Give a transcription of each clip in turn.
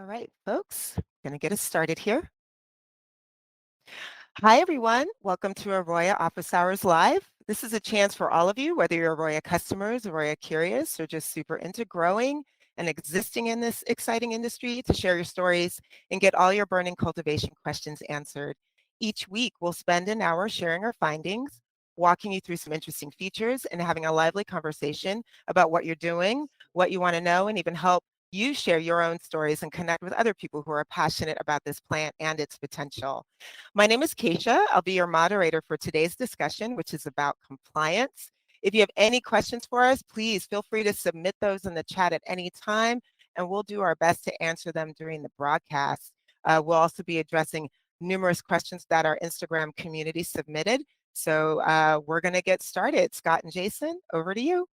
All right, folks, going to get us started here. Hi, everyone. Welcome to AROYA Office Hours Live. This is a chance for all of you, whether you're AROYA customers, AROYA curious, or just super into growing and existing in this exciting industry to share your stories and get all your burning cultivation questions answered. Each week, we'll spend an hour sharing our findings, walking you through some interesting features, and having a lively conversation about what you're doing, what you want to know, and even help you share your own stories and connect with other people who are passionate about this plant and its potential. My name is Keisha. I'll be your moderator for today's discussion, which is about compliance. If you have any questions for us, please feel free to submit those in the chat at any time, and we'll do our best to answer them during the broadcast. We'll also be addressing numerous questions that our Instagram community submitted. So we're going to get started. Scott and Jason, over to you.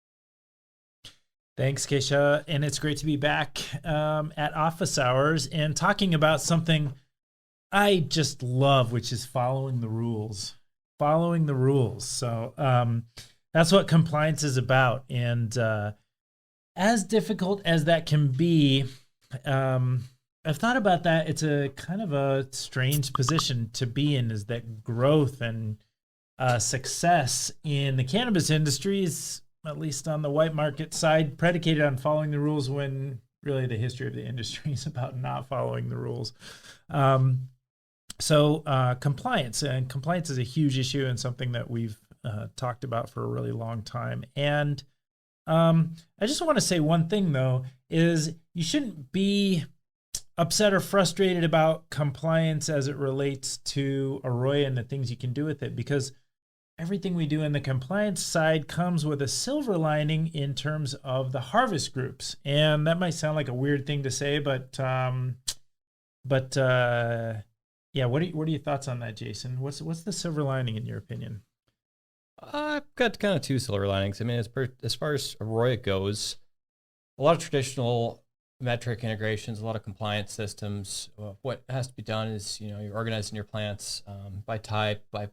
Thanks, Keisha. And it's great to be back at Office Hours and talking about something I just love, which is following the rules. Following the rules. So that's what compliance is about. And as difficult as that can be, I've thought about that. It's a kind of a strange position to be in, is that growth and success in the cannabis industry is, at least on the white market side, predicated on following the rules, when really the history of the industry is about not following the rules. So compliance is a huge issue and something that we've talked about for a really long time. And I just want to say one thing, though, is you shouldn't be upset or frustrated about compliance as it relates to AROYA and the things you can do with it, because everything we do in the compliance side comes with a silver lining in terms of the harvest groups. And that might sound like a weird thing to say, but yeah, what are your thoughts on that, Jason? What's the silver lining in your opinion? I've got kind of two silver linings. I mean, as far as AROYA goes, a lot of traditional metric integrations, a lot of compliance systems. What has to be done is, you're organizing your plants by type, by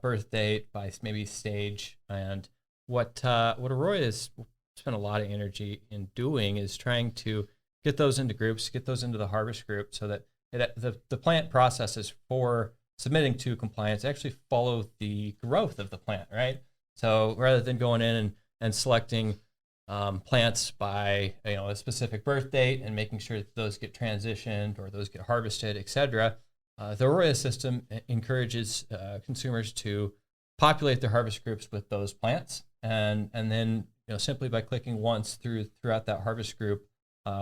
birth date, by maybe stage. And what AROYA has spent a lot of energy in doing is trying to get those into groups, get those into the harvest group, so that the plant processes for submitting to compliance actually follow the growth of the plant, right? So rather than going in and selecting plants by a specific birth date and making sure that those get transitioned or those get harvested, etc., the AROYA system encourages consumers to populate their harvest groups with those plants, and then simply by clicking once throughout that harvest group,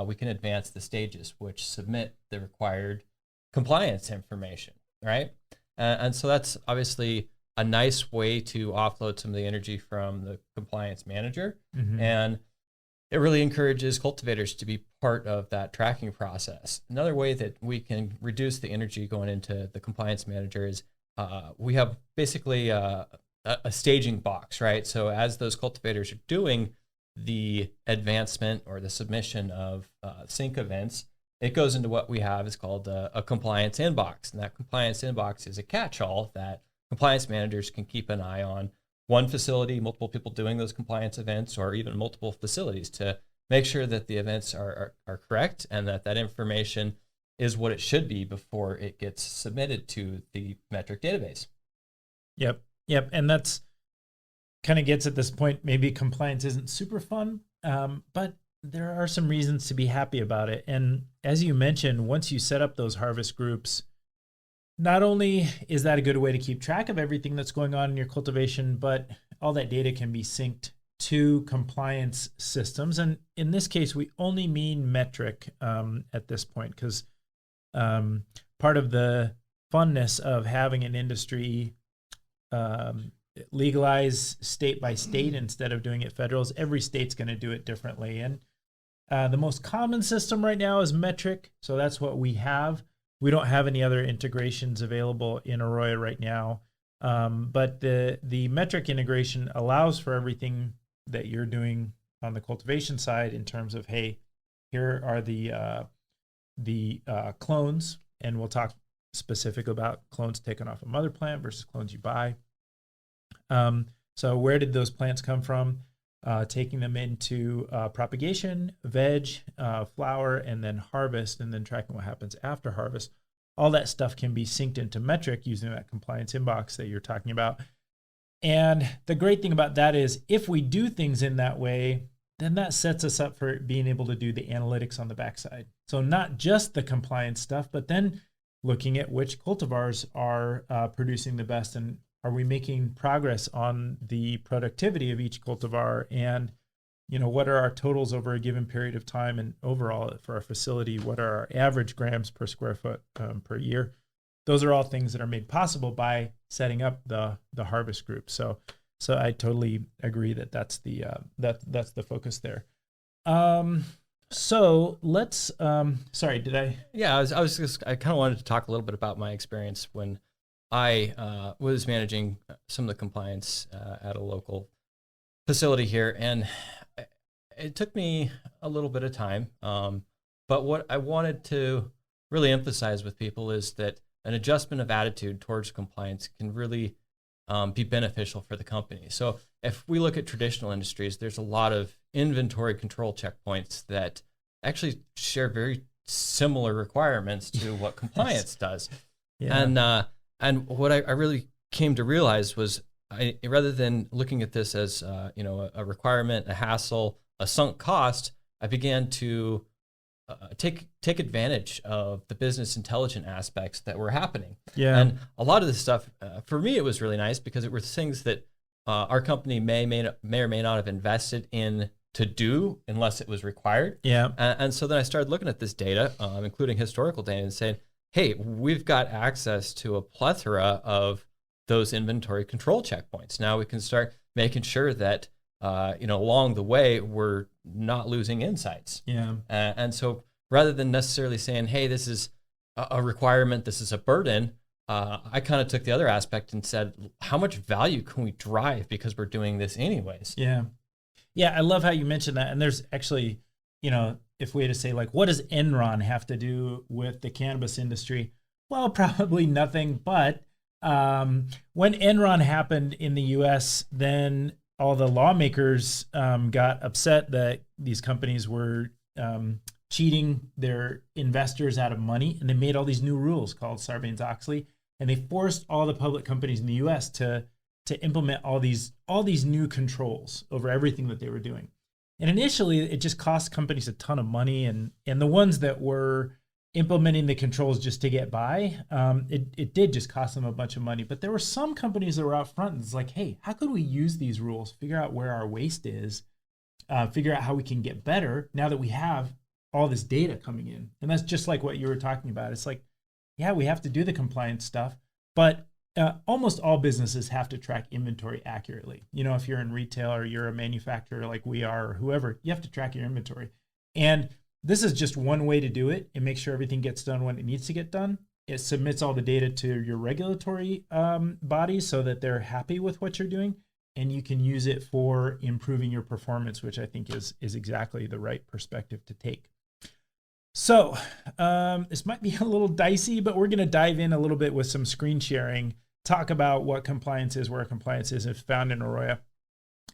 we can advance the stages which submit the required compliance information, right? And so that's obviously a nice way to offload some of the energy from the compliance manager. Mm-hmm. And it really encourages cultivators to be part of that tracking process. Another way that we can reduce the energy going into the compliance manager is we have basically a staging box, right? So as those cultivators are doing the advancement or the submission of sync events, it goes into what we have is called a compliance inbox. And that compliance inbox is a catch-all that compliance managers can keep an eye on one facility, multiple people doing those compliance events, or even multiple facilities, to make sure that the events are correct and that information is what it should be before it gets submitted to the metric database. Yep. And that's kind of gets at this point, maybe compliance isn't super fun, but there are some reasons to be happy about it. And as you mentioned, once you set up those harvest groups, not only is that a good way to keep track of everything that's going on in your cultivation, but all that data can be synced to compliance systems. And in this case, we only mean metric at this point, because part of the funness of having an industry legalize state by state instead of doing it federal is every state's going to do it differently. And the most common system right now is metric, so that's what we have. We don't have any other integrations available in AROYA right now, but the metric integration allows for everything that you're doing on the cultivation side in terms of, hey, here are the clones, and we'll talk specific about clones taken off a mother plant versus clones you buy. So where did those plants come from? taking them into propagation, veg, flower, and then harvest, and then tracking what happens after harvest. All that stuff can be synced into metric using that compliance inbox that you're talking about. And the great thing about that is if we do things in that way, then that sets us up for being able to do the analytics on the backside. So not just the compliance stuff, but then looking at which cultivars are producing the best, and are we making progress on the productivity of each cultivar, and what are our totals over a given period of time, and overall for our facility, what are our average grams per square foot per year. Those are all things that are made possible by setting up the harvest group. So I totally agree that that's the focus there. So let's sorry, did I? Yeah, I kind of wanted to talk a little bit about my experience when I was managing some of the compliance at a local facility here, and it took me a little bit of time. But what I wanted to really emphasize with people is that an adjustment of attitude towards compliance can really be beneficial for the company. So if we look at traditional industries, there's a lot of inventory control checkpoints that actually share very similar requirements to what compliance does. Yeah. And what I really came to realize was, rather than looking at this as a requirement, a hassle, a sunk cost, I began to take advantage of the business intelligence aspects that were happening. Yeah. And a lot of this stuff, for me, it was really nice because it were things that our company may or may not have invested in to do unless it was required. Yeah. And so then I started looking at this data, including historical data, and saying, hey, we've got access to a plethora of those inventory control checkpoints. Now we can start making sure that along the way, we're not losing insights. Yeah. And so rather than necessarily saying, hey, this is a requirement, this is a burden, I kind of took the other aspect and said, how much value can we drive because we're doing this anyways? Yeah. Yeah, I love how you mentioned that. And there's actually, if we had to say, like, what does Enron have to do with the cannabis industry? Well, probably nothing. But when Enron happened in the U.S., then all the lawmakers got upset that these companies were cheating their investors out of money, and they made all these new rules called Sarbanes-Oxley, and they forced all the public companies in the U.S. to implement all these new controls over everything that they were doing. And initially, it just cost companies a ton of money, and the ones that were implementing the controls just to get by, it did just cost them a bunch of money. But there were some companies that were out front and it's like, hey, how could we use these rules, figure out where our waste is, figure out how we can get better now that we have all this data coming in. And that's just like what you were talking about. It's like, yeah, we have to do the compliance stuff, but almost all businesses have to track inventory accurately. If you're in retail or you're a manufacturer like we are or whoever, you have to track your inventory. And this is just one way to do it. It makes sure everything gets done when it needs to get done. It submits all the data to your regulatory bodies so that they're happy with what you're doing, and you can use it for improving your performance, which I think is exactly the right perspective to take. So this might be a little dicey, but we're going to dive in a little bit with some screen sharing, talk about what compliance is, where compliance is found in AROYA.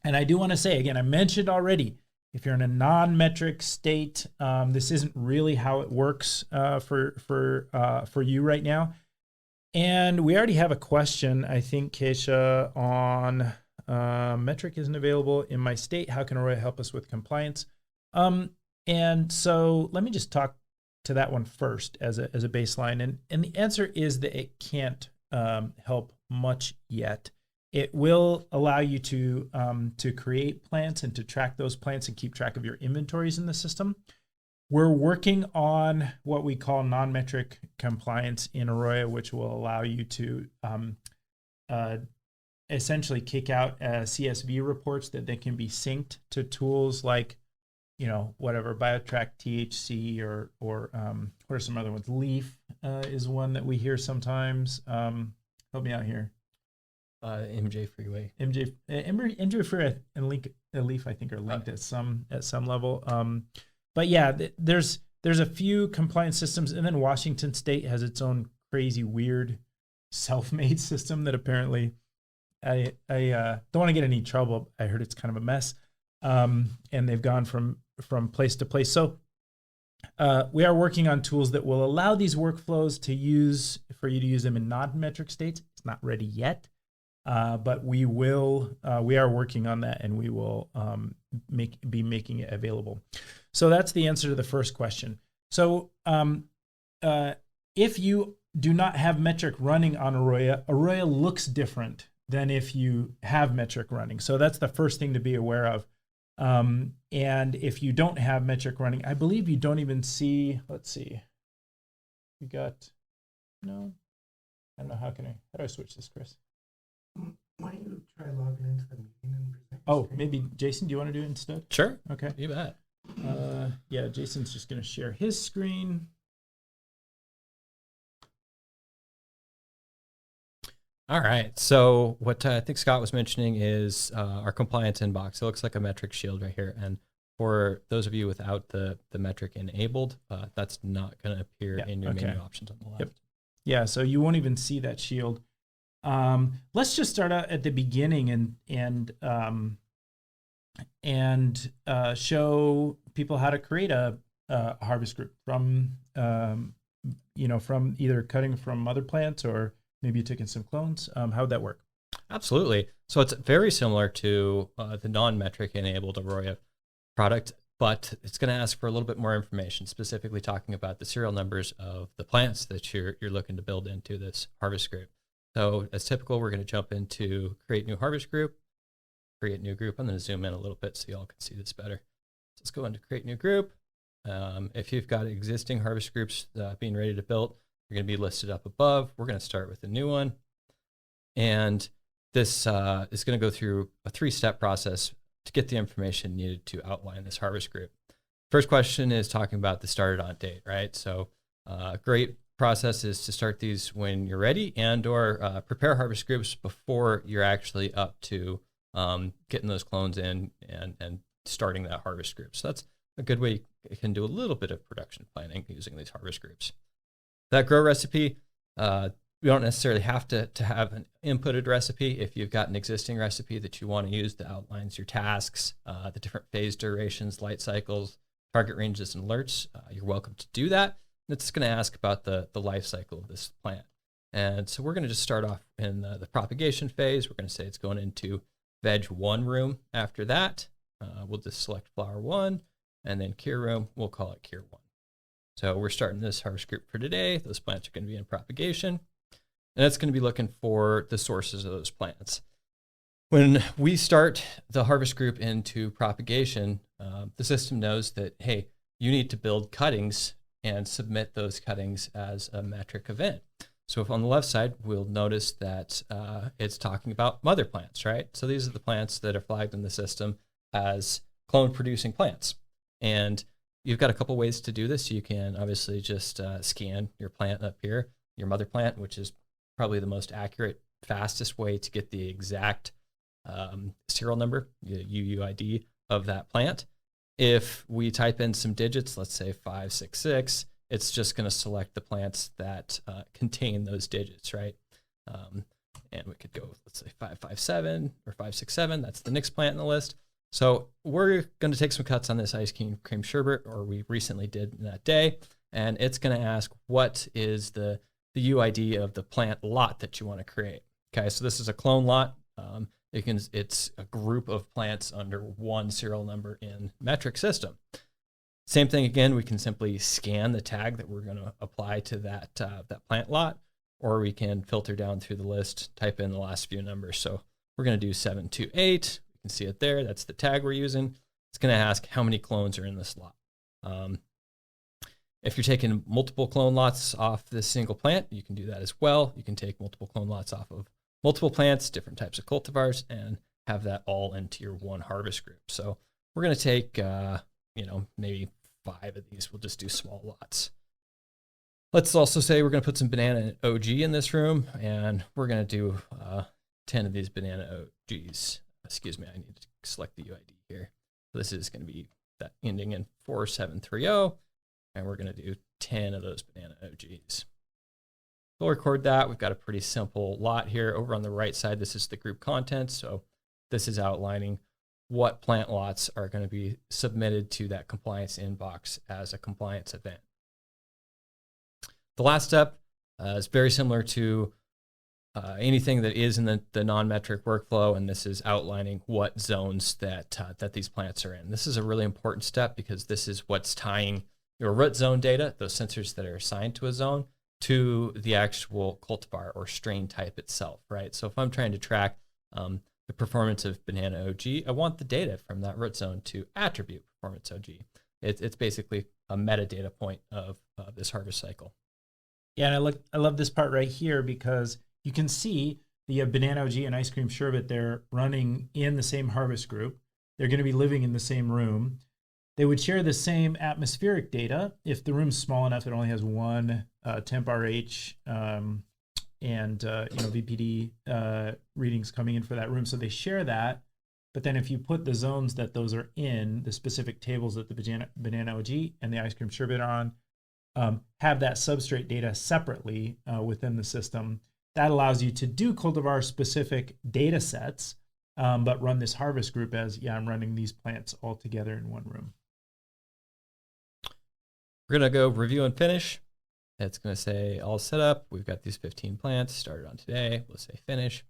And I do want to say, again, I mentioned already, if you're in a non-metric state, this isn't really how it works for you right now. And we already have a question, I think, Keisha, on metric isn't available in my state. How can AROYA help us with compliance? And so let me just talk to that one first as a baseline. And the answer is that it can't help much yet. It will allow you to create plants and to track those plants and keep track of your inventories in the system. We're working on what we call non-metric compliance in AROYA, which will allow you to essentially kick out CSV reports that they can be synced to tools like, whatever, BioTrack THC or what are some other ones? Leaf is one that we hear sometimes. Help me out here. MJ Freeway. MJ Freeway and Leaf, I think, are linked at some level. But yeah, there's a few compliance systems, and then Washington State has its own crazy, weird, self-made system that apparently I don't want to get any trouble. I heard it's kind of a mess. and they've gone from place to place. So we are working on tools that will allow these workflows for you to use them in non-metric states. It's not ready yet, but we are working on that, and we will be making it available. So that's the answer to the first question. So if you do not have metric running on AROYA, AROYA looks different than if you have metric running. So that's the first thing to be aware of. And if you don't have metric running, I believe you don't even see, let's see, we got, no, I don't know, how do I switch this, Chris? Why don't you try logging into the meeting and present? Oh, maybe Jason, do you want to do it instead? Sure. Okay. You bet. Yeah, Jason's just going to share his screen. All right. So what I think Scott was mentioning is our compliance inbox. It looks like a metric shield right here. And for those of you without the metric enabled, that's not going to appear in your menu options on the left. Yep. Yeah, so you won't even see that shield. Let's just start out at the beginning and show people how to create a harvest group from from either cutting from other plants, or maybe you're taking some clones. How would that work? Absolutely. So it's very similar to the non-metric enabled AROYA product, but it's going to ask for a little bit more information, specifically talking about the serial numbers of the plants that you're looking to build into this harvest group. So as typical, we're going to jump into create new harvest group, create new group. I'm going to zoom in a little bit so y'all can see this better. So let's go into create new group. If you've got existing harvest groups being ready to build, they're going to be listed up above. We're going to start with a new one. And this is going to go through a 3-step process to get the information needed to outline this harvest group. First question is talking about the started on date, right? So great process is to start these when you're ready, and or prepare harvest groups before you're actually up to getting those clones in and starting that harvest group. So that's a good way you can do a little bit of production planning using these harvest groups. That grow recipe, you don't necessarily have to have an inputted recipe. If you've got an existing recipe that you want to use that outlines your tasks, the different phase durations, light cycles, target ranges, and alerts, you're welcome to do that. It's going to ask about the life cycle of this plant. And so we're going to just start off in the propagation phase. We're going to say it's going into veg 1 room. After that, we'll just select flower 1, and then cure room, we'll call it cure 1. So we're starting this harvest group for today. Those plants are going to be in propagation, and it's going to be looking for the sources of those plants. When we start the harvest group into propagation, the system knows that, hey, you need to build cuttings and submit those cuttings as a metric event. So if on the left side, we'll notice that it's talking about mother plants, right? So these are the plants that are flagged in the system as clone producing plants. And you've got a couple ways to do this. You can obviously just scan your plant up here, your mother plant, which is probably the most accurate, fastest way to get the exact serial number, UUID of that plant. If we type in some digits, let's say 566, it's just going to select the plants that contain those digits, right? And we could go, let's say 557 or 567. That's the next plant in the list. So we're going to take some cuts on this ice cream sherbet, or we recently did in that day, and it's going to ask what is the UID of the plant lot that you want to create. Okay, so this is a clone lot. It's a group of plants under one serial number in metric system. Same thing again, we can simply scan the tag that we're going to apply to that plant lot, or we can filter down through the list, type in the last few numbers. So we're going to do 728. You can see it there. That's the tag we're using. It's going to ask how many clones are in this lot. If you're taking multiple clone lots off this single plant, you can do that as well. You can take multiple clone lots off of multiple plants, different types of cultivars, and have that all into your one harvest group. So we're going to take, maybe 5 of these. We'll just do small lots. Let's also say we're going to put some banana OG in this room, and we're going to do 10 of these banana OGs. Excuse me, I need to select the UID here. So this is going to be that ending in 4730, and we're going to do 10 of those banana OGs. We'll record that. We've got a pretty simple lot here. Over on the right side, this is the group content. So this is outlining what plant lots are going to be submitted to that compliance inbox as a compliance event. The last step is very similar to anything that is in the non-metric workflow, and this is outlining what zones that these plants are in. This is a really important step because this is what's tying your root zone data, those sensors that are assigned to a zone, to the actual cultivar or strain type itself, right? So if I'm trying to track the performance of banana OG, I want the data from that root zone to attribute performance OG. It's basically a metadata point of this harvest cycle. Yeah, and I love this part right here because you can see the banana OG and ice cream sherbet, they're running in the same harvest group. They're going to be living in the same room. They would share the same atmospheric data. If the room's small enough, it only has one temp RH and VPD readings coming in for that room. So they share that. But then if you put the zones that those are in, the specific tables that the banana OG and the ice cream sherbet are on, have that substrate data separately within the system. That allows you to do cultivar specific data sets, but run this harvest group as, I'm running these plants all together in one room. We're going to go review and finish. It's going to say all set up. We've got these 15 plants started on today. We'll say finish.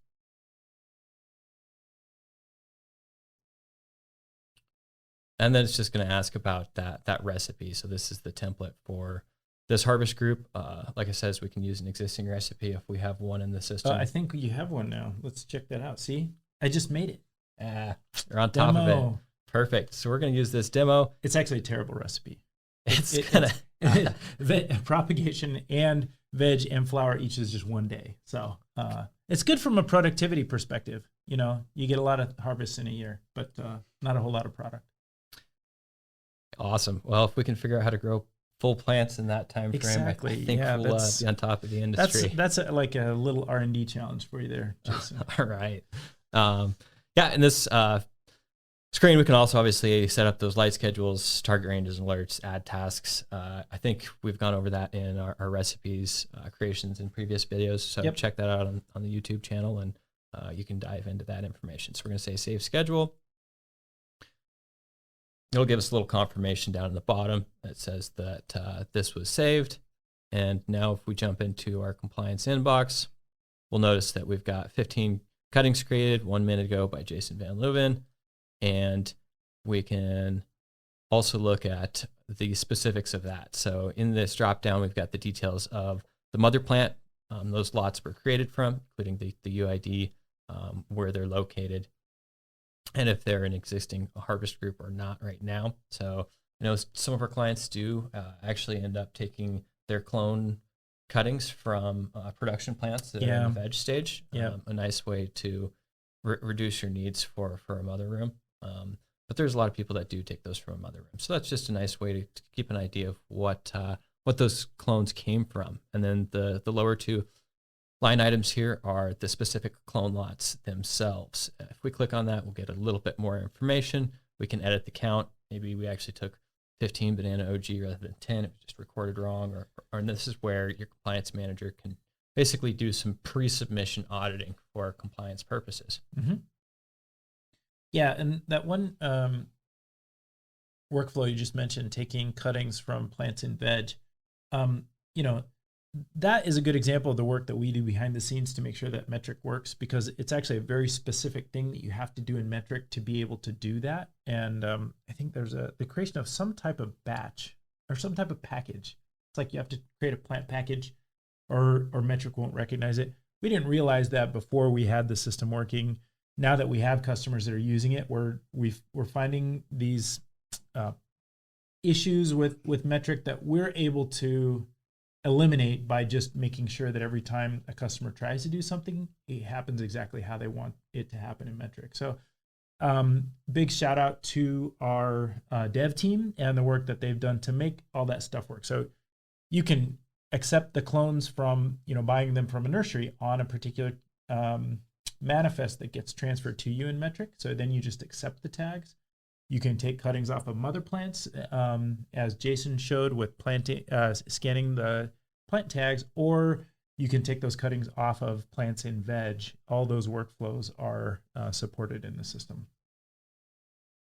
And then it's just going to ask about that recipe. So this is the template for this harvest group. Like I said, we can use an existing recipe if we have one in the system. I think you have one now. Let's check that out. See, I just made it. You're on top of it. Perfect. So we're going to use this demo. It's actually a terrible recipe. Propagation and veg and flower each is just 1 day. So it's good from a productivity perspective. You know, you get a lot of harvests in a year, but not a whole lot of product. Awesome. Well, if we can figure out how to grow full plants in that time frame, exactly. I think we'll be on top of the industry. That's like a little R&D challenge for you there, Jason. All right. In this screen, we can also obviously set up those light schedules, target ranges, and alerts, add tasks. I think we've gone over that in our recipes creations in previous videos. So check that out on the YouTube channel, and you can dive into that information. So we're going to say save schedule. It'll give us a little confirmation down in the bottom that says that this was saved. And now if we jump into our compliance inbox, we'll notice that we've got 15 cuttings created 1 minute ago by Jason Van Leuven. And we can also look at the specifics of that. So in this dropdown, we've got the details of the mother plant, those lots were created from, including the UID, where they're located, and if they're an existing harvest group or not right now. So I know some of our clients do actually end up taking their clone cuttings from production plants that are in the veg stage. A nice way to reduce your needs for a mother room. But there's a lot of people that do take those from a mother room. So that's just a nice way to keep an idea of what those clones came from. And then the lower two line items here are the specific clone lots themselves. If we click on that, we'll get a little bit more information. We can edit the count. Maybe we actually took 15 banana OG rather than 10. It was just recorded wrong. Or this is where your compliance manager can basically do some pre-submission auditing for compliance purposes. Mm-hmm. Yeah, and that one workflow you just mentioned, taking cuttings from plants in veg, that is a good example of the work that we do behind the scenes to make sure that metric works, because it's actually a very specific thing that you have to do in metric to be able to do that. And I think there's the creation of some type of batch or some type of package. It's like you have to create a plant package or metric won't recognize it. We didn't realize that before we had the system working. Now that we have customers that are using it, we're finding these issues with metric that we're able to eliminate by just making sure that every time a customer tries to do something, it happens exactly how they want it to happen in metric. So big shout out to our dev team and the work that they've done to make all that stuff work. So you can accept the clones from, buying them from a nursery on a particular manifest that gets transferred to you in metric. So then you just accept the tags. You can take cuttings off of mother plants, as Jason showed with scanning the plant tags, or you can take those cuttings off of plants in veg. All those workflows are supported in the system.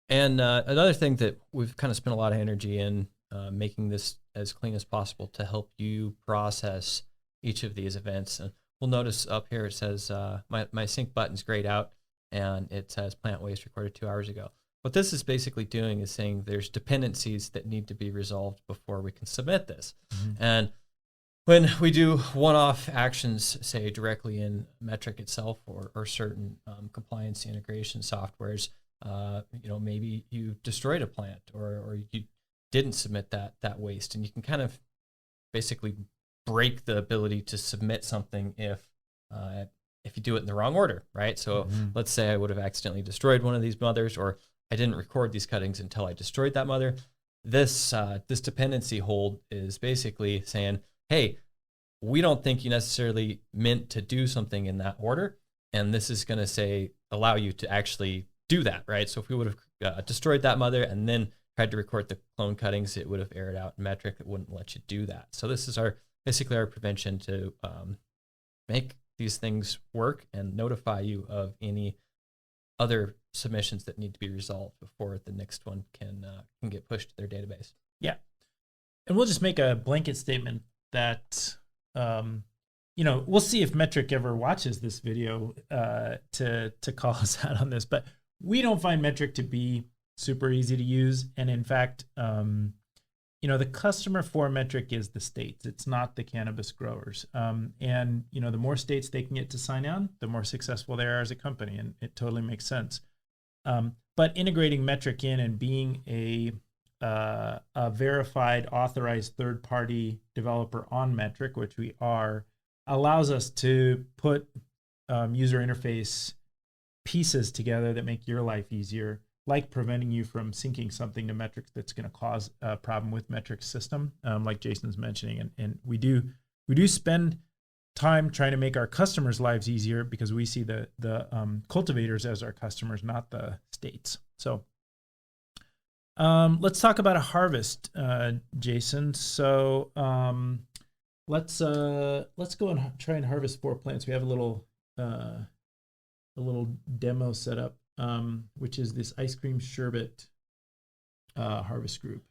And another thing that we've kind of spent a lot of energy in making this as clean as possible to help you process each of these events. And we'll notice up here it says my sync button's grayed out, and it says plant waste recorded 2 hours ago. What this is basically doing is saying there's dependencies that need to be resolved before we can submit this. And when we do one-off actions, say directly in Metric itself or certain compliance integration softwares, maybe you destroyed a plant or you didn't submit that waste, and you can kind of basically break the ability to submit something if you do it in the wrong order, right? So let's say I would have accidentally destroyed one of these mothers, or I didn't record these cuttings until I destroyed that mother. This dependency hold is basically saying, hey, we don't think you necessarily meant to do something in that order, and this is going to allow you to actually do that, right? So if we would have destroyed that mother and then tried to record the clone cuttings, it would have errored out in Metric. It wouldn't let you do that. So this is basically our prevention to make these things work and notify you of any other submissions that need to be resolved before the next one can get pushed to their database. Yeah. And we'll just make a blanket statement that, we'll see if Metric ever watches this video to call us out on this, but we don't find Metric to be super easy to use. And in fact, the customer for Metric is the states. It's not the cannabis growers. And the more states they can get to sign on, the more successful they are as a company. And it totally makes sense. But integrating Metric in and being a verified, authorized third-party developer on Metric, which we are, allows us to put user interface pieces together that make your life easier, like preventing you from syncing something to Metrics that's going to cause a problem with Metric's system, like Jason's mentioning. And we do spend time trying to make our customers' lives easier because we see the cultivators as our customers, not the states. So let's talk about a harvest, Jason. So let's go and try and harvest 4 plants. We have a little demo set up, which is this ice cream sherbet harvest group.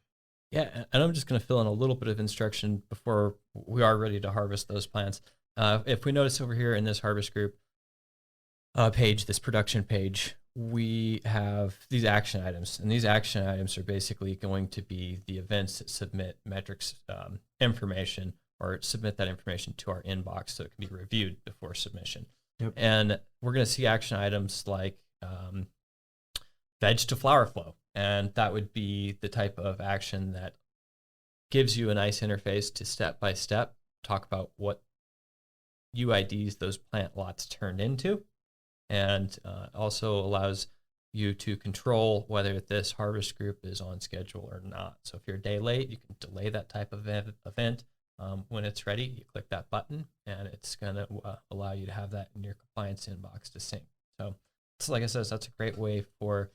Yeah, and I'm just going to fill in a little bit of instruction before we are ready to harvest those plants. If we notice over here in this harvest group page, this production page, we have these action items, and these action items are basically going to be the events that submit Metrics information or submit that information to our inbox so it can be reviewed before submission. Yep. And we're going to see action items like veg to flower flow, and that would be the type of action that gives you a nice interface to step-by-step talk about what UIDs those plant lots turned into, and also allows you to control whether this harvest group is on schedule or not. So if you're a day late, you can delay that type of event. When it's ready, you click that button, and it's going to allow you to have that in your compliance inbox to sync. So, like I said, that's a great way for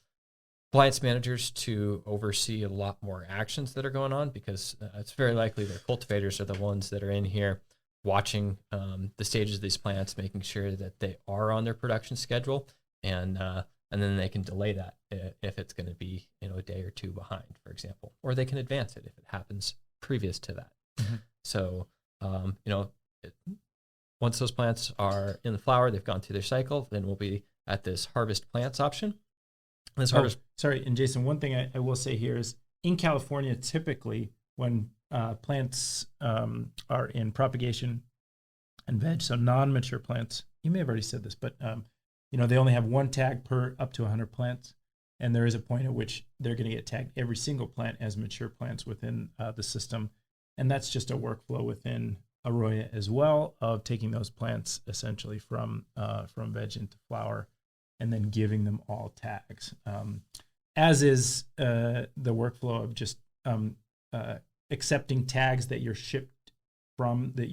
compliance managers to oversee a lot more actions that are going on, because it's very likely their cultivators are the ones that are in here watching the stages of these plants, making sure that they are on their production schedule, and then they can delay that if it's going to be a day or two behind, for example, or they can advance it if it happens previous to that. Mm-hmm. So, once those plants are in the flower, they've gone through their cycle, then we'll be at this harvest plants option. Sorry, and Jason, one thing I will say here is in California, typically when plants are in propagation and veg, so non-mature plants, you may have already said this, but they only have one tag per up to 100 plants, and there is a point at which they're going to get tagged every single plant as mature plants within the system. And that's just a workflow within AROYA as well, of taking those plants essentially from veg into flower and then giving them all tags, as is the workflow of just accepting tags that you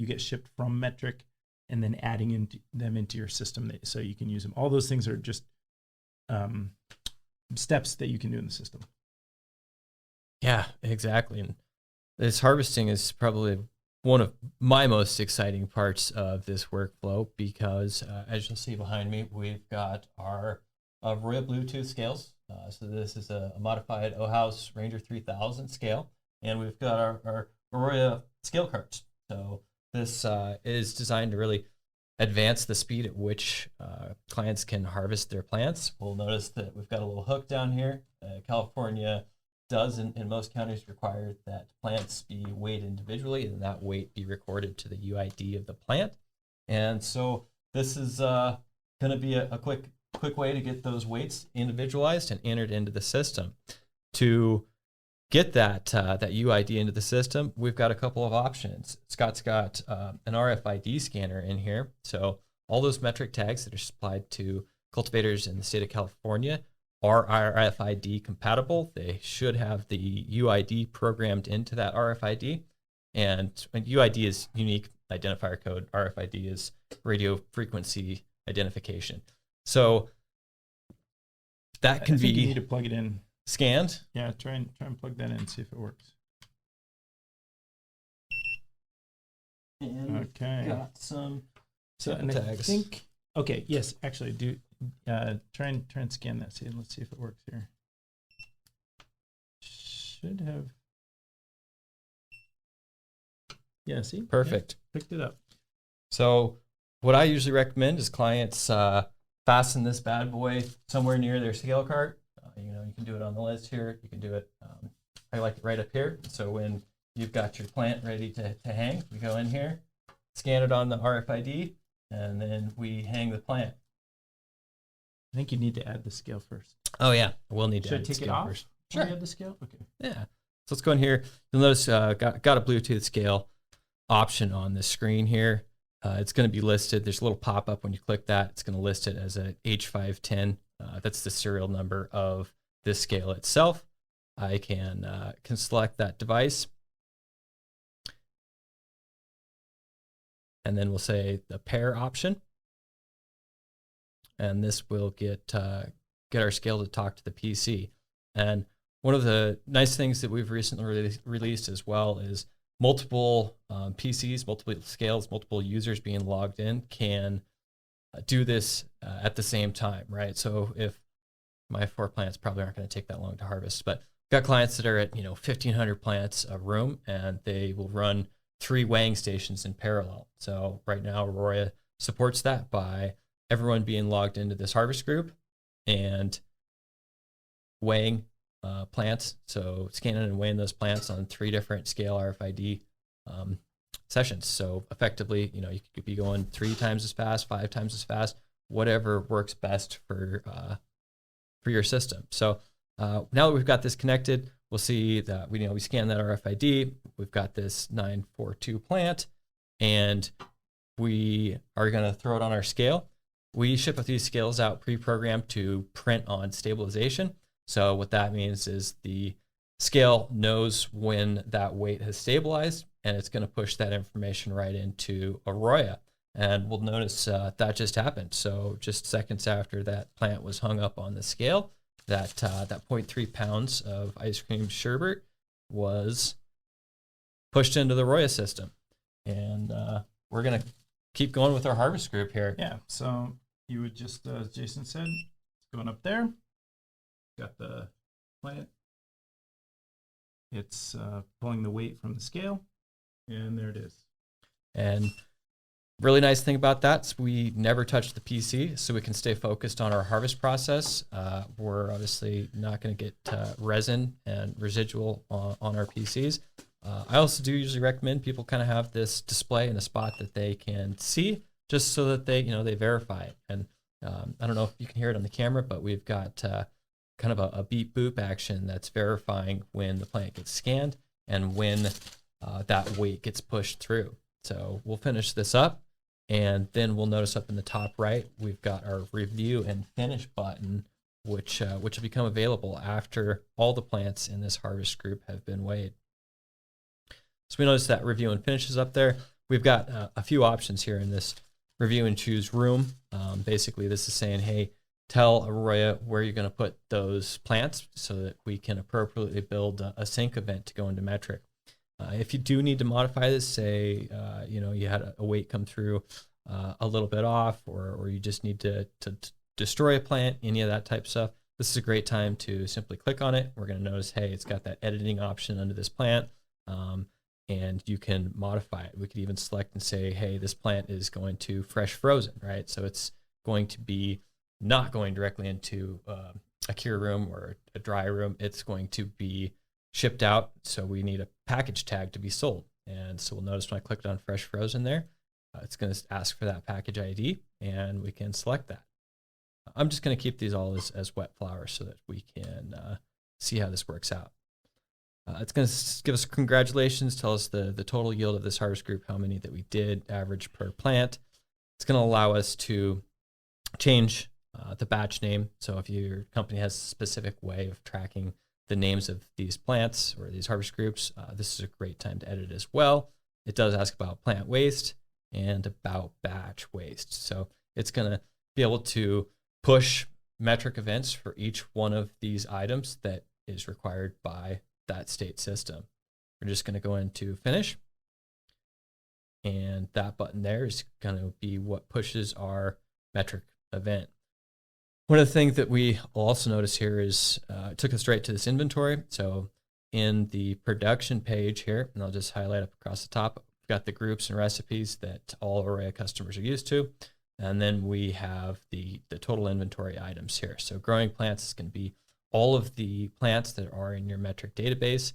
get shipped from Metric and then adding them into your system so you can use them. All those things are just steps that you can do in the system. Yeah, exactly. And this harvesting is probably one of my most exciting parts of this workflow because, as you'll see behind me, we've got our AROYA Bluetooth scales, So this is a modified O-House Ranger 3000 scale, and we've got our AROYA scale carts. So this is designed to really advance the speed at which clients can harvest their plants. We'll notice that we've got a little hook down here. California does in most counties require that plants be weighed individually and that weight be recorded to the UID of the plant. And so this is going to be a quick way to get those weights individualized and entered into the system. To get that UID into the system, we've got a couple of options. Scott's got an RFID scanner in here. So all those metric tags that are supplied to cultivators in the state of California are RFID compatible. They should have the UID programmed into that RFID. And UID is unique identifier code. RFID is radio frequency identification. So that can I think be you need to plug it in. Scanned. Yeah, try and plug that in, see if it works. And Okay. got some So sample and I tags. think yes, actually do try and scan that. See, let's see if it works here. Should have. Yeah, see? Perfect. Yeah, picked it up. So what I usually recommend is clients fasten this bad boy somewhere near their scale cart. You can do it on the list here. You can do it, I like it right up here. So when you've got your plant ready to hang, we go in here, scan it on the RFID, and then we hang the plant. I think you need to add the scale first. Oh yeah, we'll need to Should I add the take it scale off? first. Sure. Sure. Add the scale? Okay. Yeah. So let's go in here. You'll notice got a Bluetooth scale option on the screen here. It's going to be listed. There's a little pop-up when you click that. It's going to list it as a H510. That's the serial number of this scale itself. I can select that device. And then we'll say the pair option. And this will get our scale to talk to the PC. And one of the nice things that we've recently released as well is multiple PCs, multiple scales, multiple users being logged in can do this at the same time, right? So if my 4 plants probably aren't going to take that long to harvest, but I've got clients that are at 1,500 plants a room, and they will run 3 weighing stations in parallel. So right now, AROYA supports that by everyone being logged into this harvest group and weighing plants. So scanning and weighing those plants on 3 different scale RFID sessions. So effectively, you could be going 3 times as fast, 5 times as fast, whatever works best for your system. So now that we've got this connected, we'll see that we scan that RFID. We've got this 942 plant, and we are going to throw it on our scale. We ship these scales out pre-programmed to print on stabilization. So what that means is the scale knows when that weight has stabilized, and it's going to push that information right into AROYA. And we'll notice that just happened. So just seconds after that plant was hung up on the scale, that 0.3 pounds of ice cream sherbet was pushed into the AROYA system. And we're going to keep going with our harvest group here. Yeah, so you would just, as Jason said, it's going up there. Got the plant. It's pulling the weight from the scale, and there it is. And really nice thing about that is we never touch the PC, so we can stay focused on our harvest process. We're obviously not going to get resin and residual on our PCs. I also do usually recommend people kind of have this display in a spot that they can see, just so that they verify it. And I don't know if you can hear it on the camera, but we've got kind of a beep boop action that's verifying when the plant gets scanned and when that weight gets pushed through. So we'll finish this up, and then we'll notice up in the top right, we've got our review and finish button, which will become available after all the plants in this harvest group have been weighed. So we notice that review and finish is up there. We've got a few options here in this review and choose room. Basically, this is saying, hey, tell AROYA where you're going to put those plants so that we can appropriately build a sync event to go into metric. If you do need to modify this, say, you had a weight come through a little bit off, or you just need to destroy a plant, any of that type of stuff, this is a great time to simply click on it. We're going to notice, hey, it's got that editing option under this plant, and you can modify it. We could even select and say, hey, this plant is going to fresh frozen, right? So it's going to be not going directly into a cure room or a dry room. It's going to be shipped out. So we need a package tag to be sold. And so we'll notice when I clicked on fresh frozen there, it's going to ask for that package ID, and we can select that. I'm just going to keep these all as wet flowers so that we can see how this works out. It's going to give us congratulations, tell us the total yield of this harvest group, how many that we did, average per plant. It's going to allow us to change the batch name. So if your company has a specific way of tracking the names of these plants or these harvest groups, this is a great time to edit as well. It does ask about plant waste and about batch waste. So it's going to be able to push metric events for each one of these items that is required by that state system. We're just going to go into finish, and that button there is going to be what pushes our metric event. One of the things that we also notice here is it took us right to this inventory. So in the production page here, and I'll just highlight up across the top, we've got the groups and recipes that all AROYA customers are used to. And then we have the total inventory items here. So growing plants is going to be all of the plants that are in your metric database.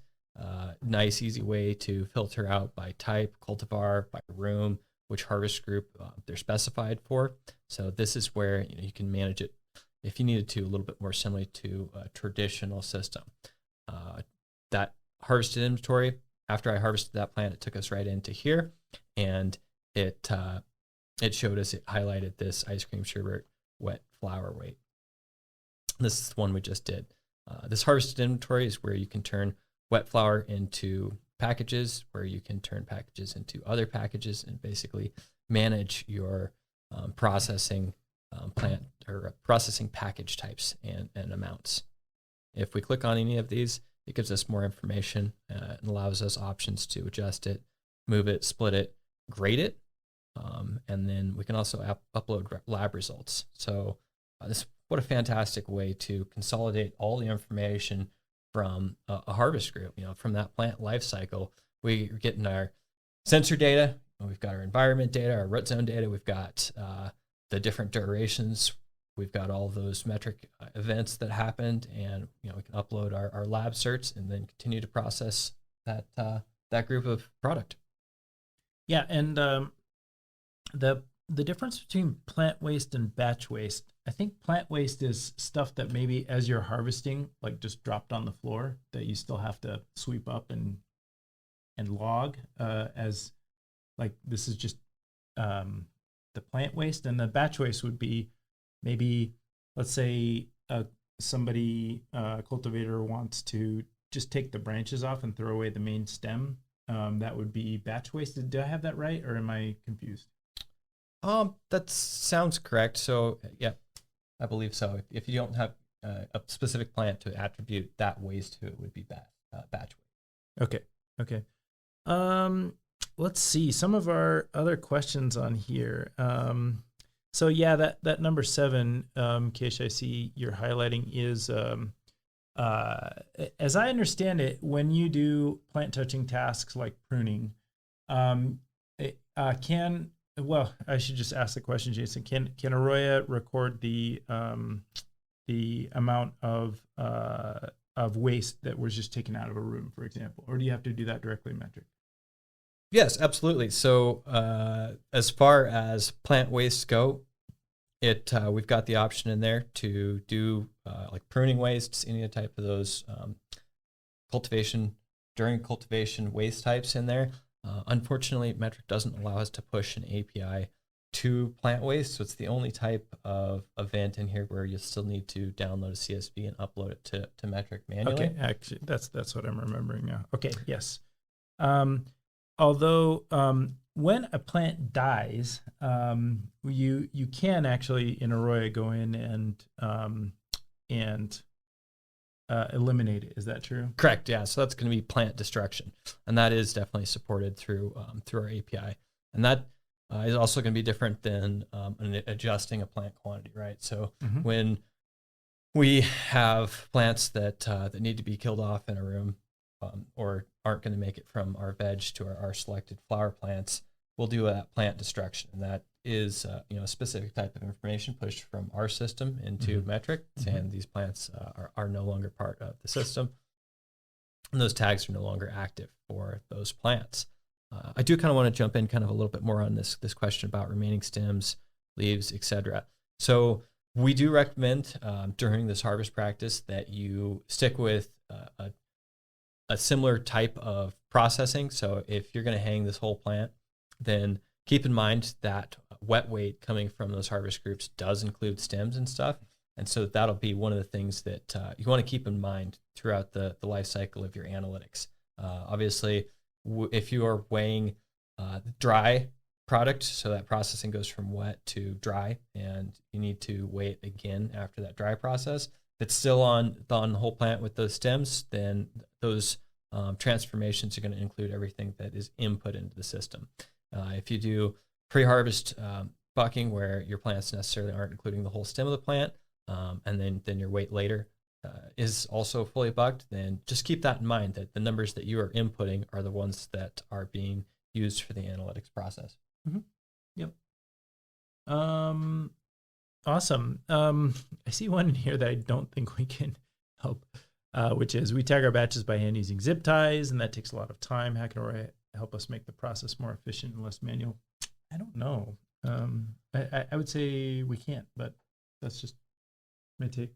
Nice, easy way to filter out by type, cultivar, by room, which harvest group they're specified for. So this is where you can manage it if you needed to, a little bit more similar to a traditional system. That harvested inventory, after I harvested that plant, it took us right into here, and it showed us, it highlighted this ice cream sherbet wet flour weight. This is the one we just did. This harvested inventory is where you can turn wet flour into packages, where you can turn packages into other packages, and basically manage your processing plant or processing package types and amounts. If we click on any of these, it gives us more information and allows us options to adjust it, move it, split it, grade it. And then we can also upload lab results. So what a fantastic way to consolidate all the information from a harvest group, from that plant life cycle. We're getting our sensor data, we've got our environment data, our root zone data, we've got the different durations, we've got all those metric events that happened, and we can upload our lab certs and then continue to process that group of product. Yeah, and the difference between plant waste and batch waste, I think plant waste is stuff that maybe as you're harvesting, like just dropped on the floor, that you still have to sweep up and log as like this is just the plant waste. And the batch waste would be maybe, let's say somebody, cultivator wants to just take the branches off and throw away the main stem. That would be batch waste. Did I have that right, or am I confused? That sounds correct. So yeah, I believe so. If you don't have a specific plant to attribute that waste to, it would be batch waste. Okay. Let's see some of our other questions on here. So yeah, that number 7, Keisha, I see you're highlighting is, as I understand it, when you do plant touching tasks like pruning, well, I should just ask the question, Jason. Can AROYA record the amount of waste that was just taken out of a room, for example, or do you have to do that directly in metric? Yes, absolutely. So as far as plant wastes go, we've got the option in there to do like pruning wastes, any type of those during cultivation waste types in there. Unfortunately, metric doesn't allow us to push an API to plant waste, so it's the only type of event in here where you still need to download a CSV and upload it to metric manually. Okay, actually, that's what I'm remembering now. Okay, yes. Although when a plant dies, you can actually in AROYA go in and eliminate it. Is that true? Correct. Yeah. So that's going to be plant destruction, and that is definitely supported through our API, and that is also going to be different than adjusting a plant quantity, right? So when we have plants that need to be killed off in a room, or aren't going to make it from our veg to our selected flower plants, we'll do that plant destruction, and that is a specific type of information pushed from our system into metric, and these plants are no longer part of the system, and those tags are no longer active for those plants. I do kind of want to jump in kind of a little bit more on this question about remaining stems, leaves, etc. So we do recommend during this harvest practice that you stick with a similar type of processing. So if you're going to hang this whole plant, then keep in mind that wet weight coming from those harvest groups does include stems and stuff. And so that'll be one of the things that you want to keep in mind throughout the life cycle of your analytics. Obviously, if you are weighing dry product, so that processing goes from wet to dry, and you need to weigh it again after that dry process. If it's still on the whole plant with those stems, then those transformations are going to include everything that is input into the system. If you do pre-harvest bucking, where your plants necessarily aren't including the whole stem of the plant, and then your weight later is also fully bucked, then just keep that in mind, that the numbers that you are inputting are the ones that are being used for the analytics process. Yep. Awesome. I see one in here that I don't think we can help, which is we tag our batches by hand using zip ties, and that takes a lot of time. How can AROYA help us make the process more efficient and less manual? I don't know. I would say we can't, but that's just my take.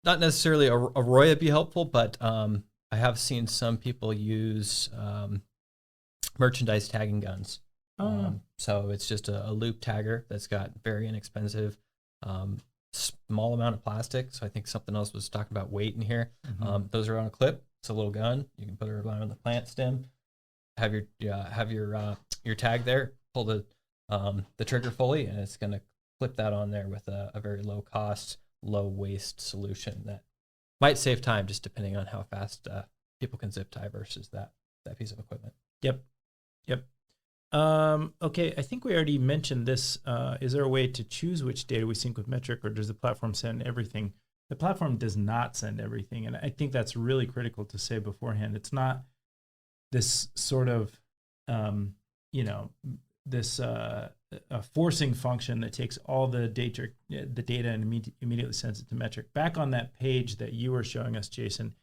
Not necessarily AROYA be helpful, but I have seen some people use merchandise tagging guns. So it's just a loop tagger that's got very inexpensive, small amount of plastic. So I think something else was talking about weight in here. Those are on a clip. It's a little gun. You can put it around the plant stem. Have your tag there. Pull the trigger fully, and it's going to clip that on there with a very low cost, low waste solution that might save time, just depending on how fast people can zip tie versus that piece of equipment. Yep. Okay, I think we already mentioned this. Is there a way to choose which data we sync with metric, or does the platform send everything? The platform does not send everything, and I think that's really critical to say beforehand. It's not this sort of, this a forcing function that takes all the data and immediately sends it to metric. Back on that page that you were showing us, Jason,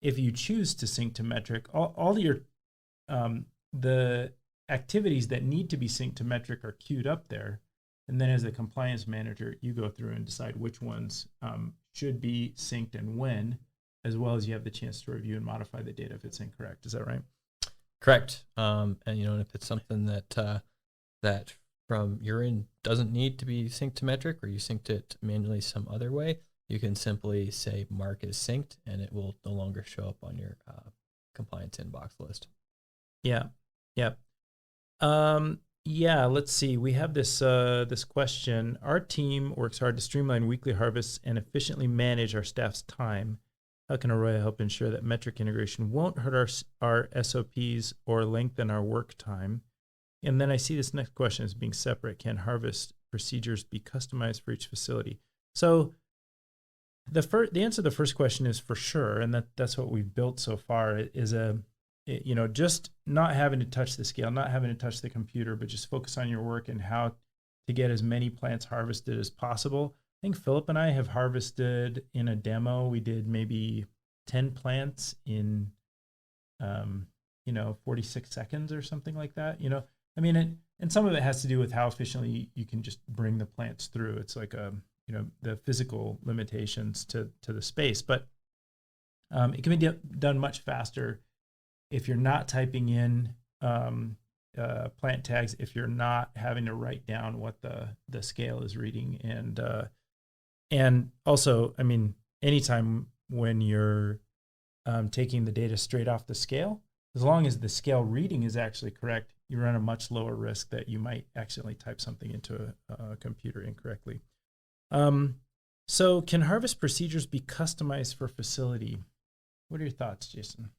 if you choose to sync to metric, all your the activities that need to be synced to metric are queued up there. And then as a compliance manager, you go through and decide which ones should be synced and when, as well as you have the chance to review and modify the data if it's incorrect. Is that right? Correct. And if it's something that from your end doesn't need to be synced to metric, or you synced it manually some other way, you can simply say mark as synced, and it will no longer show up on your compliance inbox list. Yeah. Let's see. We have this question. Our team works hard to streamline weekly harvests and efficiently manage our staff's time. How can AROYA help ensure that metric integration won't hurt our SOPs or lengthen our work time? And then I see this next question as being separate. Can harvest procedures be customized for each facility? So the answer to the first question is for sure, and that's what we've built so far, is just not having to touch the scale, not having to touch the computer, but just focus on your work and how to get as many plants harvested as possible. I think Philip and I have harvested in a demo. We did maybe 10 plants in, 46 seconds or something like that. And some of it has to do with how efficiently you can just bring the plants through. It's like the physical limitations to the space, but it can be done much faster if you're not typing in plant tags, if you're not having to write down what the scale is reading. And also, anytime when you're taking the data straight off the scale, as long as the scale reading is actually correct, you run a much lower risk that you might accidentally type something into a computer incorrectly. So can harvest procedures be customized for facility? What are your thoughts, Jason?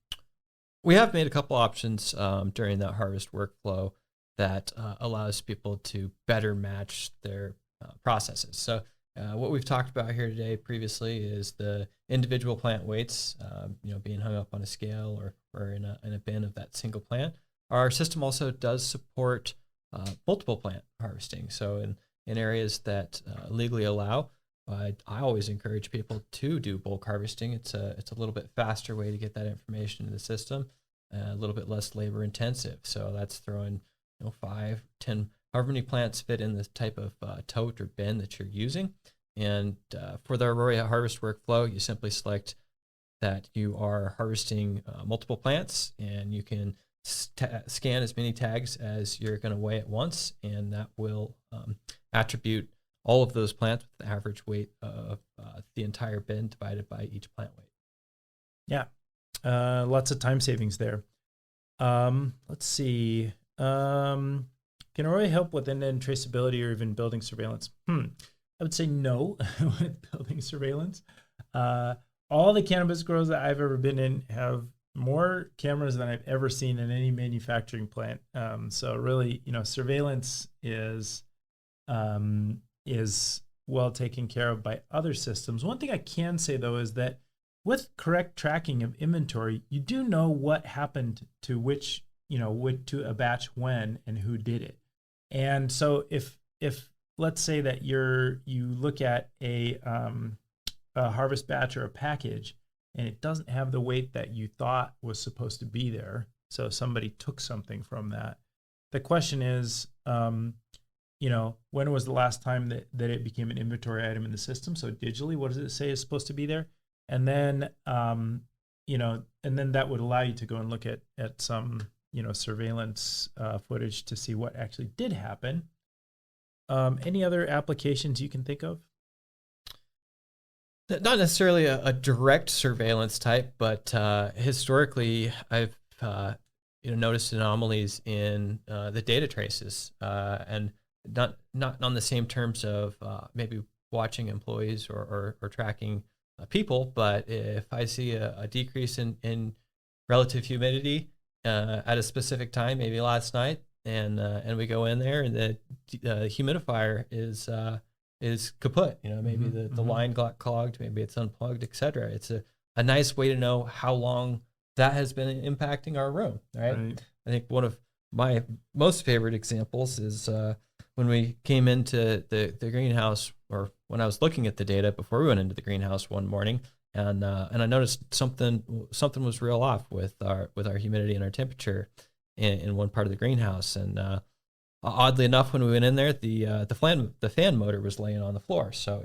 We have made a couple options during that harvest workflow that allows people to better match their processes. So What we've talked about here today previously is the individual plant weights, being hung up on a scale or in a bin of that single plant. Our system also does support multiple plant harvesting. So in areas that legally allow, I always encourage people to do bulk harvesting. It's a little bit faster way to get that information in the system, a little bit less labor intensive. So that's throwing 5, 10, however many plants fit in the type of tote or bin that you're using. And for the AROYA harvest workflow, you simply select that you are harvesting multiple plants, and you can scan as many tags as you're going to weigh at once, and that will attribute all of those plants with the average weight of the entire bin divided by each plant weight. Yeah, lots of time savings there. Let's see. Can AROYA help with end-to-end traceability or even building surveillance? I would say no with building surveillance. All the cannabis grows that I've ever been in have more cameras than I've ever seen in any manufacturing plant. So really, surveillance is well taken care of by other systems. One thing I can say though is that with correct tracking of inventory, you do know what happened to which, to a batch when and who did it. And so if let's say that you look at a harvest batch or a package and it doesn't have the weight that you thought was supposed to be there, so somebody took something from that. The question is, when was the last time that it became an inventory item in the system? So digitally, what does it say is supposed to be there? And then, and then that would allow you to go and look at some, surveillance footage to see what actually did happen. Any other applications you can think of? Not necessarily a direct surveillance type, but historically, I've noticed anomalies in the data traces, and not on the same terms of maybe watching employees or tracking people, but if I see a decrease in relative humidity at a specific time, maybe last night, and we go in there and the humidifier is kaput, maybe the line got clogged, maybe it's unplugged, etc. It's a nice way to know how long that has been impacting our room, right? I think one of my most favorite examples is when we came into the greenhouse, or when I was looking at the data before we went into the greenhouse one morning, and I noticed something was real off with our humidity and our temperature in one part of the greenhouse. And oddly enough, when we went in there, the fan motor was laying on the floor, so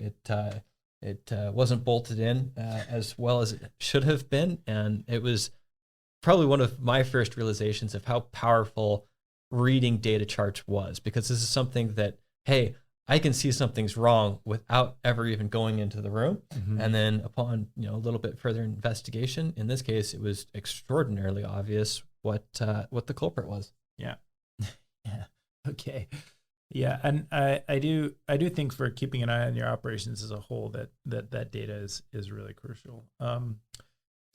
it wasn't bolted in as well as it should have been, and it was probably one of my first realizations of how powerful reading data charts was, because this is something that, hey, I can see something's wrong without ever even going into the room. And then upon a little bit further investigation, in this case, it was extraordinarily obvious what the culprit was. Yeah. Yeah. Okay. Yeah, and I do think for keeping an eye on your operations as a whole that data is really crucial.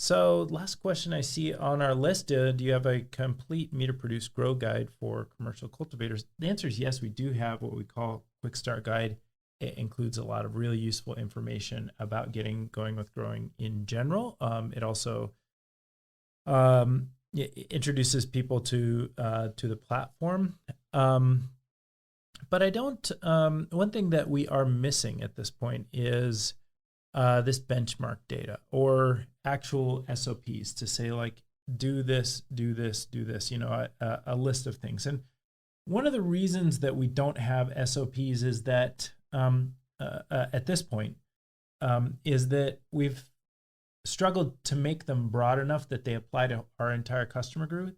So last question I see on our list, do you have a complete meter produce grow guide for commercial cultivators? The answer is yes, we do have what we call Quick Start Guide. It includes a lot of really useful information about getting going with growing in general. It also it introduces people to the platform. But I don't, one thing that we are missing at this point is this benchmark data or actual SOPs to say, like, do this, a list of things. And one of the reasons that we don't have SOPs is that at this point is that we've struggled to make them broad enough that they apply to our entire customer group,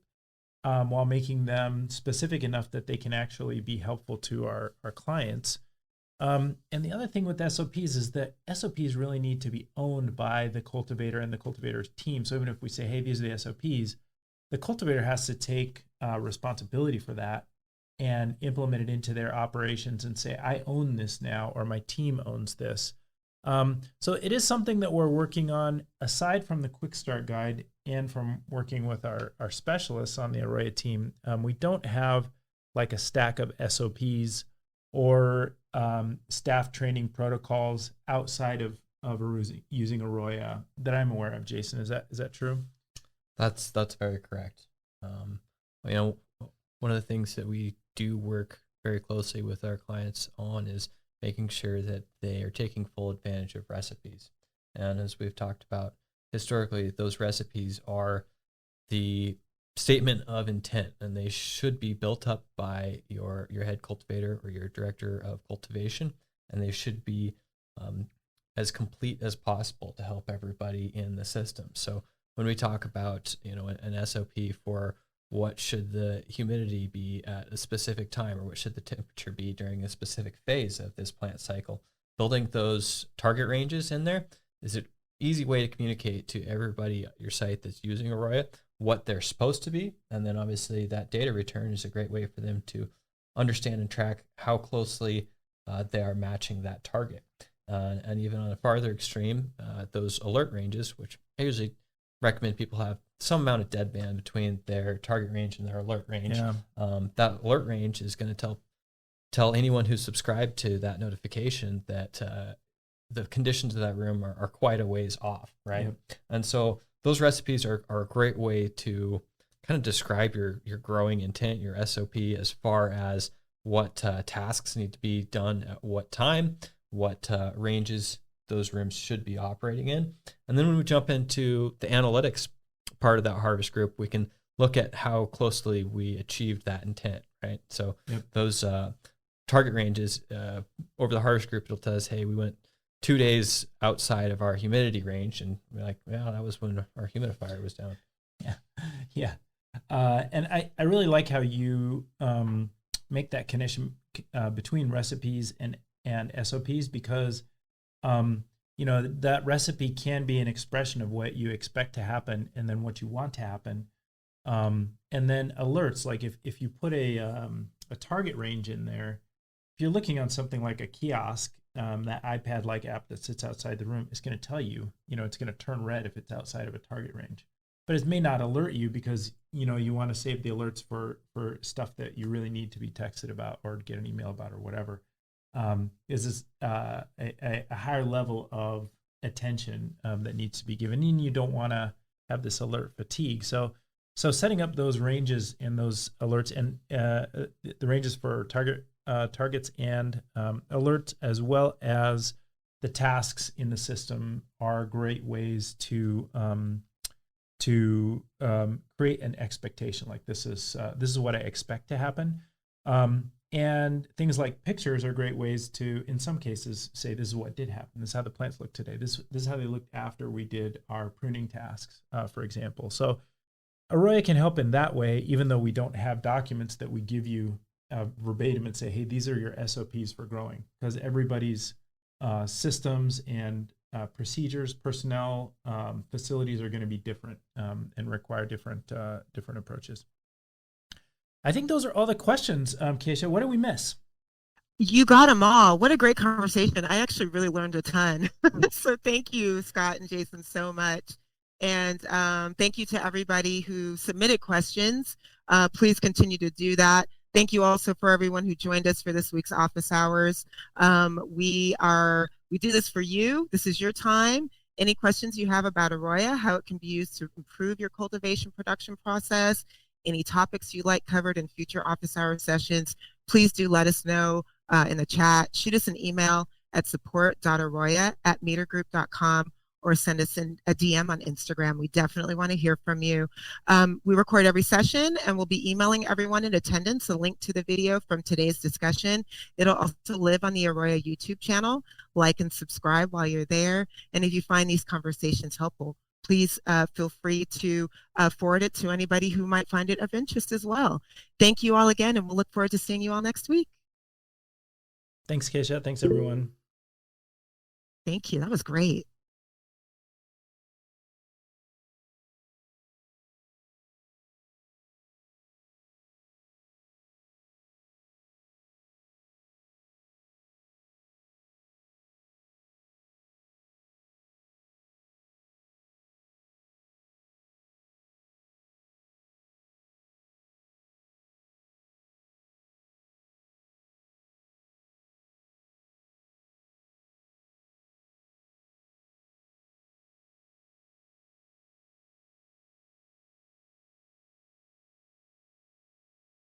while making them specific enough that they can actually be helpful to our clients. And the other thing with SOPs is that SOPs really need to be owned by the cultivator and the cultivator's team. So even if we say, hey, these are the SOPs, the cultivator has to take responsibility for that and implement it into their operations and say, I own this now, or my team owns this. So it is something that we're working on aside from the Quick Start Guide and from working with our specialists on the AROYA team. We don't have like a stack of SOPs or staff training protocols outside of using AROYA that I'm aware of. Jason, is that true? That's very correct. You know, one of the things that we do work very closely with our clients on is making sure that they are taking full advantage of recipes. And as we've talked about historically, those recipes are the statement of intent, and they should be built up by your head cultivator or your director of cultivation, and they should be as complete as possible to help everybody in the system. So when we talk about, you know, an SOP for what should the humidity be at a specific time, or what should the temperature be during a specific phase of this plant cycle, building those target ranges in there is an easy way to communicate to everybody at your site that's using AROYA what they're supposed to be. And then obviously that data return is a great way for them to understand and track how closely they are matching that target. And even on a farther extreme, those alert ranges, which I usually recommend people have some amount of deadband between their target range and their alert range. Yeah. That alert range is going to tell anyone who's subscribed to that notification that the conditions of that room are quite a ways off, right? Yep. And so those recipes are a great way to kind of describe your growing intent, your SOP, as far as what tasks need to be done at what time, what ranges those rooms should be operating in. And then when we jump into the analytics part of that harvest group, we can look at how closely we achieved that intent, right? So those target ranges over the harvest group, it'll tell us, hey, we went 2 days outside of our humidity range, and we're like, well, that was when our humidifier was down. Yeah. And I really like how you make that connection between recipes and SOPs, because you know, that recipe can be an expression of what you expect to happen and then what you want to happen. And then alerts, like if you put a target range in there, if you're looking on something like a kiosk, that iPad-like app that sits outside the room is going to tell you, you know, it's going to turn red if it's outside of a target range. But it may not alert you because, you know, you want to save the alerts for stuff that you really need to be texted about or get an email about or whatever. Is a higher level of attention that needs to be given, and you don't want to have this alert fatigue. So setting up those ranges and those alerts, and the ranges for targets and alerts, as well as the tasks in the system, are great ways to create an expectation. Like this is what I expect to happen. And things like pictures are great ways to, in some cases, say this is what did happen. This is how the plants look today. This is how they looked after we did our pruning tasks, for example. So AROYA can help in that way, even though we don't have documents that we give you verbatim and say, hey, these are your SOPs for growing, because everybody's systems and procedures, personnel, facilities are going to be different and require different approaches. I think those are all the questions. Keisha, what did we miss? You got them all. What a great conversation. I actually really learned a ton. So thank you, Scott and Jason, so much. And thank you to everybody who submitted questions. Please continue to do that. Thank you also for everyone who joined us for this week's office hours. We do this for you. This is your time. Any questions you have about AROYA, how it can be used to improve your cultivation production process, any topics you'd like covered in future office hour sessions, please do let us know in the chat. Shoot us an email at support.aroya@metergroup.com or send us a DM on Instagram. We definitely want to hear from you. We record every session, and we'll be emailing everyone in attendance a link to the video from today's discussion. It'll also live on the AROYA YouTube channel. Like and subscribe while you're there. And if you find these conversations helpful, please feel free to forward it to anybody who might find it of interest as well. Thank you all again, and we'll look forward to seeing you all next week. Thanks, Keisha. Thanks, everyone. Thank you. That was great.